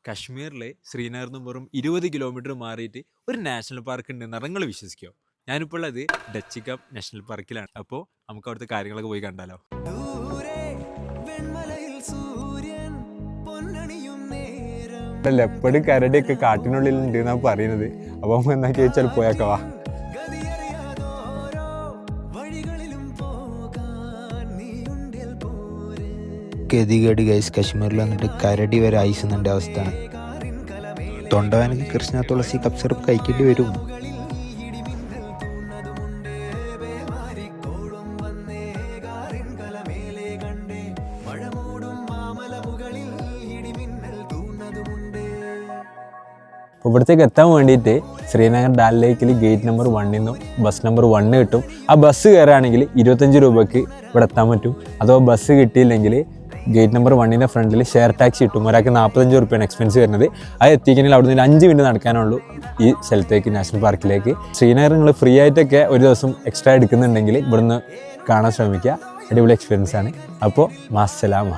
കശ്മീരിലെ ശ്രീനഗറിൽ നിന്ന് വെറും 20 കിലോമീറ്റർ മാറിയിട്ട് ഒരു നാഷണൽ പാർക്ക് ഉണ്ടെന്ന് നിങ്ങൾ വിശ്വസിക്കോ? ഞാനിപ്പോൾ ഉള്ളത് ഡച്ചിക്ക നാഷണൽ പാർക്കിലാണ്. അപ്പോൾ നമുക്ക് അവിടുത്തെ കാര്യങ്ങളൊക്കെ പോയി കണ്ടാലോ. ലെപ്പർഡ് കരടിയൊക്കെ കാട്ടിനുള്ളിൽ ഉണ്ട് എന്നാണ് പറയുന്നത്. അപ്പം എന്നാ ചോദിച്ചാൽ പോയേക്കവാ. ഗതികേട് ഗൈസ്, കശ്മീരിൽ വന്നിട്ട് കരടി വരെ ഐസുന്നുണ്ട് അവസ്ഥയാണ്. തൊണ്ടവേനക്ക് കൃഷ്ണ തുളസി കപ്പ് സിറപ്പ് കഴിക്കേണ്ടി വരും. ഇവിടത്തേക്ക് എത്താൻ വേണ്ടിയിട്ട് ശ്രീനഗർ ഡാൽ ലേക്കിൽ ഗേറ്റ് നമ്പർ 1 നിന്നും ബസ് നമ്പർ 1 കിട്ടും. ആ ബസ് കയറുകയാണെങ്കിൽ 25 രൂപയ്ക്ക് ഇവിടെ എത്താൻ പറ്റും. അഥവാ ബസ് കിട്ടിയില്ലെങ്കിൽ ഗേറ്റ് നമ്പർ 1ൻ്റെ ഫ്രണ്ടിൽ ഷെയർ ടാക്സി കിട്ടും. ഒരാൾക്ക് 45 രൂപയാണ് എക്സ്പെൻസ് വരുന്നത്. അത് എത്തിക്കണമെങ്കിൽ അവിടെ നിന്ന് 5 മിനിറ്റ് നടക്കാനുള്ളൂ ഈ സ്ഥലത്തേക്ക്, നാഷണൽ പാർക്കിലേക്ക്. ശ്രീനഗർ നിങ്ങൾ ഫ്രീ ആയിട്ടൊക്കെ ഒരു ദിവസം എക്സ്ട്രാ എടുക്കുന്നുണ്ടെങ്കിൽ ഇവിടുന്ന് കാണാൻ ശ്രമിക്കുക. അടിപൊളി എക്സ്പീരിയൻസ് ആണ്. അപ്പോൾ മാസ്സലാമ.